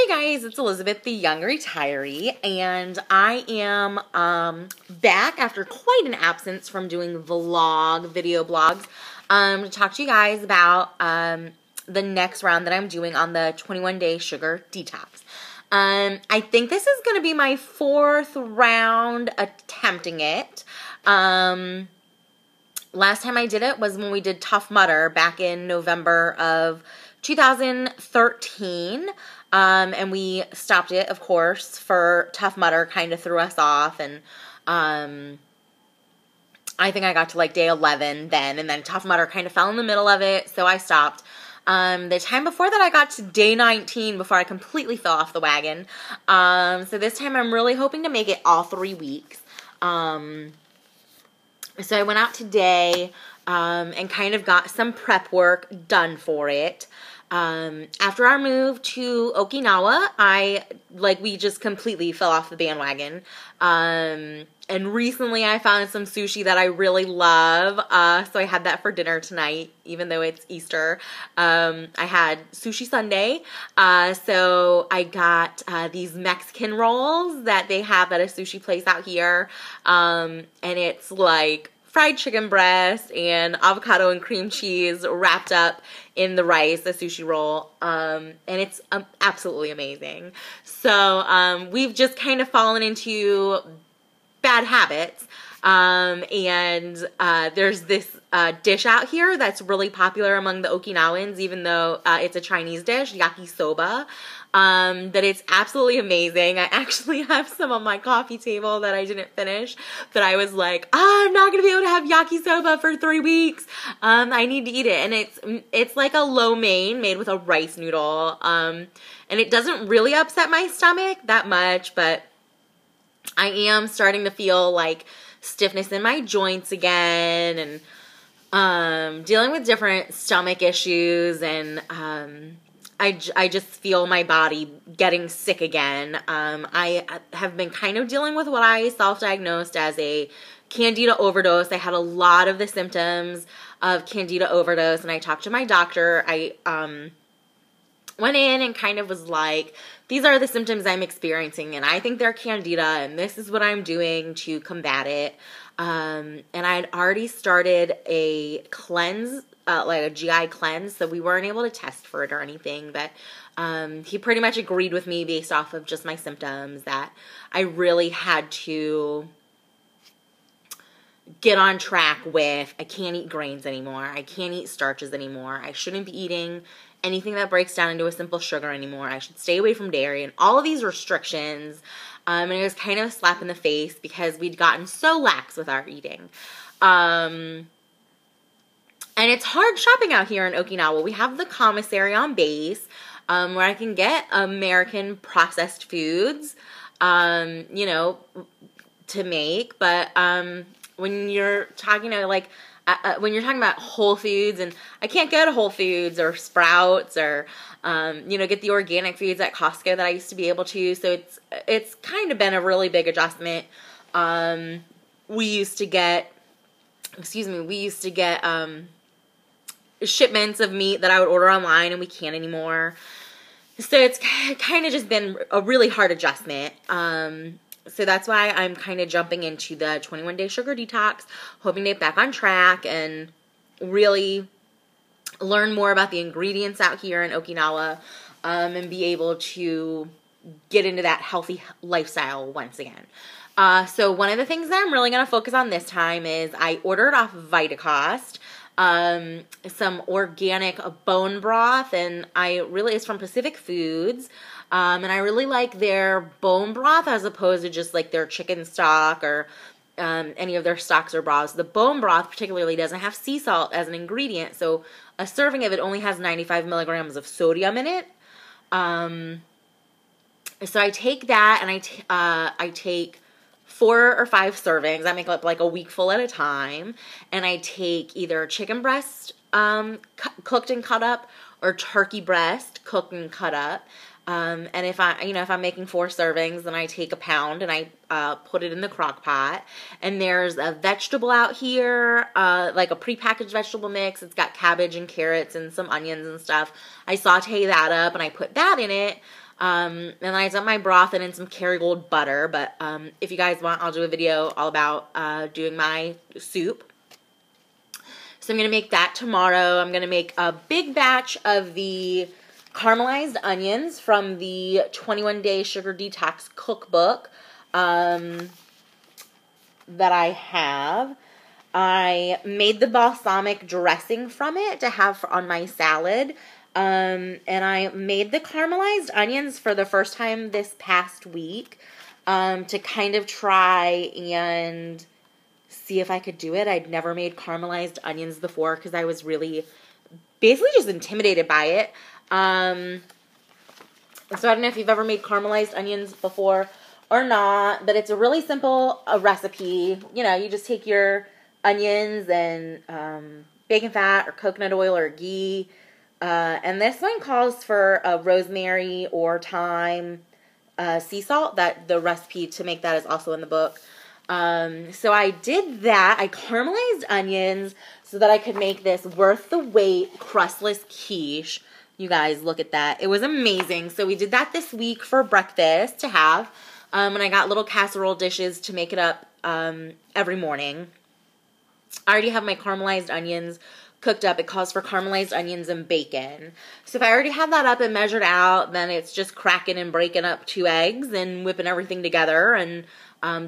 Guys, it's Elizabeth, the Young Retiree, and I am back after quite an absence from doing video blogs to talk to you guys about the next round that I'm doing on the 21-day sugar detox. I think this is going to be my 4th round attempting it. Last time I did it was when we did Tough Mudder back in November of 2013. And we stopped it, of course, for Tough Mudder kind of threw us off, and I think I got to like day 11 then, and then Tough Mudder kind of fell in the middle of it, so I stopped. The time before that I got to day 19 before I completely fell off the wagon. So this time I'm really hoping to make it all 3 weeks. So I went out today and kind of got some prep work done for it. After our move to Okinawa, we just completely fell off the bandwagon. And recently I found some sushi that I really love. So I had that for dinner tonight, even though it's Easter. I had sushi Sunday. So I got, these Mexican rolls that they have at a sushi place out here. And it's like fried chicken breast and avocado and cream cheese wrapped up in the rice, the sushi roll, and it's absolutely amazing. So we've just kind of fallen into bad habits, and there's this dish out here that's really popular among the Okinawans, even though it's a Chinese dish, yakisoba. That it's absolutely amazing. I actually have some on my coffee table that I didn't finish, but I was like, I'm not going to be able to have yakisoba for 3 weeks. I need to eat it. And it's like a lo mein made with a rice noodle. And it doesn't really upset my stomach that much, but I am starting to feel like stiffness in my joints again, and dealing with different stomach issues, and I just feel my body getting sick again. I have been kind of dealing with what I self-diagnosed as a candida overdose. I had a lot of the symptoms of candida overdose, and I talked to my doctor. I went in and kind of was like, these are the symptoms I'm experiencing, and I think they're candida, and this is what I'm doing to combat it. And I'd already started a cleanse, like a GI cleanse, so we weren't able to test for it or anything, but he pretty much agreed with me based off of just my symptoms that I really had to get on track with, I can't eat grains anymore, I can't eat starches anymore, I shouldn't be eating anything that breaks down into a simple sugar anymore, I should stay away from dairy, and all of these restrictions. And it was kind of a slap in the face because we'd gotten so lax with our eating. And it's hard shopping out here in Okinawa. We have the commissary on base, where I can get American processed foods, you know, to make. But when you're talking to when you're talking about Whole Foods, and I can't go to Whole Foods or Sprouts or you know, get the organic foods at Costco that I used to be able to. So it's kind of been a really big adjustment. We used to get, shipments of meat that I would order online, and we can't anymore. So it's kind of just been a really hard adjustment. So that's why I'm kind of jumping into the 21-day sugar detox, hoping to get back on track and really learn more about the ingredients out here in Okinawa, and be able to get into that healthy lifestyle once again. So one of the things that I'm really going to focus on this time is I ordered off Vitacost some organic bone broth, and it's from Pacific Foods, and I really like their bone broth as opposed to just like their chicken stock or any of their stocks or broths. The bone broth particularly doesn't have sea salt as an ingredient, so a serving of it only has 95 milligrams of sodium in it. So I take that, and I take 4 or 5 servings. I make up like a week full at a time, and I take either chicken breast cooked and cut up, or turkey breast cooked and cut up. And if I'm making 4 servings, then I take a pound and I put it in the crock pot. And there's a vegetable out here, like a prepackaged vegetable mix. It's got cabbage and carrots and some onions and stuff. I saute that up and I put that in it. And I dumped my broth in some Kerrygold butter, but if you guys want, I'll do a video all about doing my soup. So I'm going to make that tomorrow. I'm going to make a big batch of the caramelized onions from the 21-Day Sugar Detox cookbook that I have. I made the balsamic dressing from it to have on my salad. And I made the caramelized onions for the first time this past week to kind of try and see if I could do it. I'd never made caramelized onions before because I was really basically just intimidated by it. So I don't know if you've ever made caramelized onions before or not, but it's a really simple recipe. You know, you just take your onions and bacon fat or coconut oil or ghee. And this one calls for rosemary or thyme sea salt. That the recipe to make that is also in the book. So I did that. I caramelized onions so that I could make this worth the wait crustless quiche. You guys, look at that. It was amazing. So we did that this week for breakfast to have. And I got little casserole dishes to make it up every morning. I already have my caramelized onions cooked up. It calls for caramelized onions and bacon. So if I already have that up and measured out, then it's just cracking and breaking up 2 eggs and whipping everything together and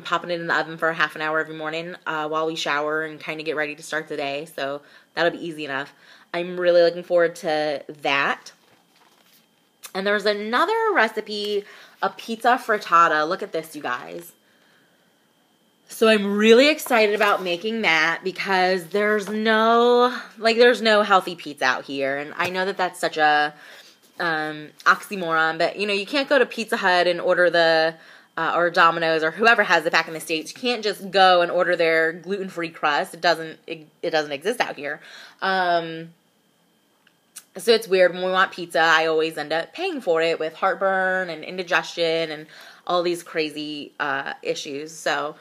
popping it in the oven for half an hour every morning while we shower and kind of get ready to start the day. So that'll be easy enough. I'm really looking forward to that. And there's another recipe, a pizza frittata. Look at this, you guys. So I'm really excited about making that because there's no healthy pizza out here. And I know that that's such a oxymoron, but you know, you can't go to Pizza Hut and order the or Domino's or whoever has it back in the States. You can't just go and order their gluten-free crust. It doesn't exist out here. So it's weird. When we want pizza, I always end up paying for it with heartburn and indigestion and all these crazy issues. So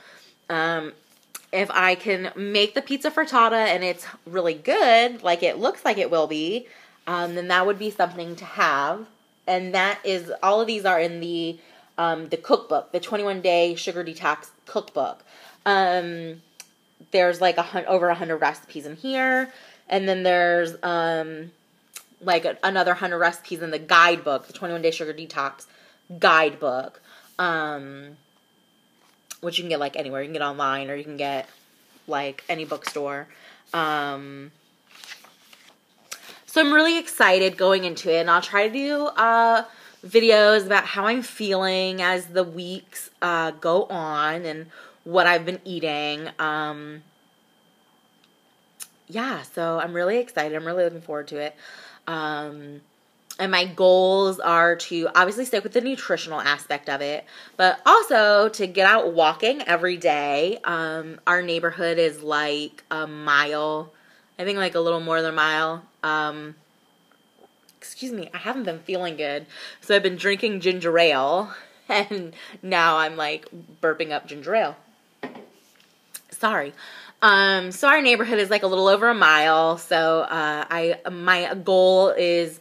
if I can make the pizza frittata and it's really good, like it looks like it will be, then that would be something to have. And that is, all of these are in the cookbook, the 21-Day Sugar Detox cookbook. There's like over 100 recipes in here. And then there's like another 100 recipes in the guidebook, the 21-Day Sugar Detox guidebook, which you can get like anywhere. You can get online or you can get like any bookstore. So I'm really excited going into it, and I'll try to do videos about how I'm feeling as the weeks go on and what I've been eating. Yeah, so I'm really excited. I'm really looking forward to it. And my goals are to obviously stick with the nutritional aspect of it, but also to get out walking every day. Our neighborhood is like a mile, I think like a little more than a mile. Excuse me, I haven't been feeling good. So I've been drinking ginger ale, and now I'm like burping up ginger ale. Sorry. So our neighborhood is like a little over a mile. So my goal is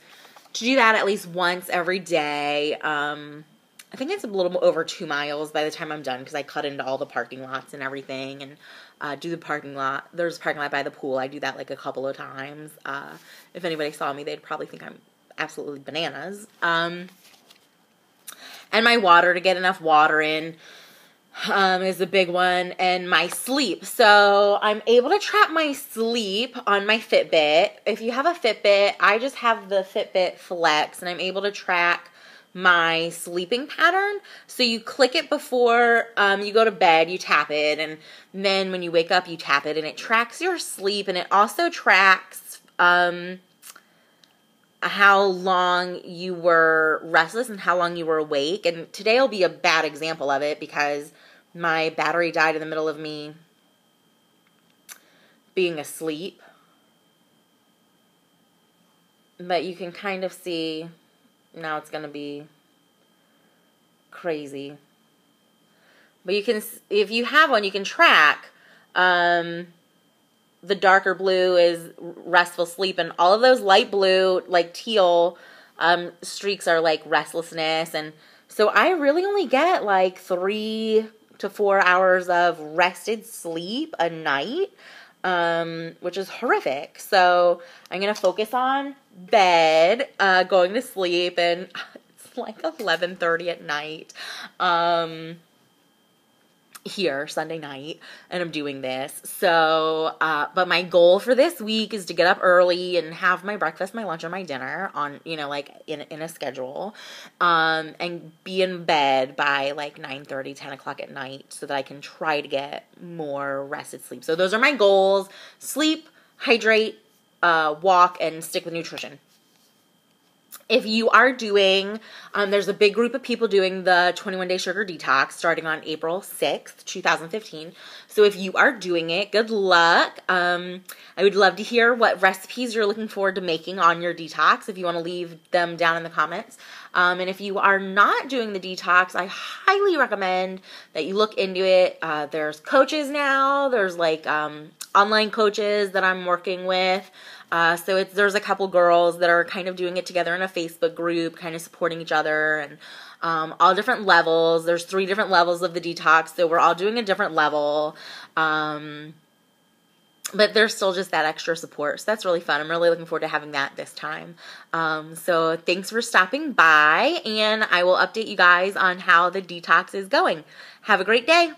to do that at least once every day. I think it's a little over 2 miles by the time I'm done because I cut into all the parking lots and everything and do the parking lot. There's a parking lot by the pool. I do that like a couple of times. If anybody saw me, they'd probably think I'm absolutely bananas. And my water, to get enough water in, is a big one, and my sleep. So I'm able to track my sleep on my Fitbit. If you have a Fitbit, I just have the Fitbit Flex, and I'm able to track my sleeping pattern. So you click it before you go to bed, you tap it, and then when you wake up, you tap it, and it tracks your sleep, and it also tracks how long you were restless and how long you were awake. And today will be a bad example of it because my battery died in the middle of me being asleep. But you can kind of see now it's going to be crazy. But you can, if you have one, you can track. The darker blue is restful sleep, and all of those light blue, like teal, streaks are like restlessness. And so I really only get like 3 to 4 hours of rested sleep a night, which is horrific. So I'm going to focus on bed, going to sleep, and it's like 11:30 at night. Here Sunday night, and I'm doing this. So, but my goal for this week is to get up early and have my breakfast, my lunch, and my dinner on, like in a schedule, and be in bed by like 9:30, 10 o'clock at night so that I can try to get more rested sleep. So those are my goals: sleep, hydrate, walk, and stick with nutrition. If you are doing, there's a big group of people doing the 21-day sugar detox starting on April 6th, 2015. So if you are doing it, good luck. I would love to hear what recipes you're looking forward to making on your detox, if you want to leave them down in the comments. And if you are not doing the detox, I highly recommend that you look into it. There's coaches now. There's like online coaches that I'm working with. So there's a couple girls that are kind of doing it together in a Facebook group, kind of supporting each other, and all different levels. There's 3 different levels of the detox, so we're all doing a different level. But there's still just that extra support. So that's really fun. I'm really looking forward to having that this time. So thanks for stopping by, and I will update you guys on how the detox is going. Have a great day.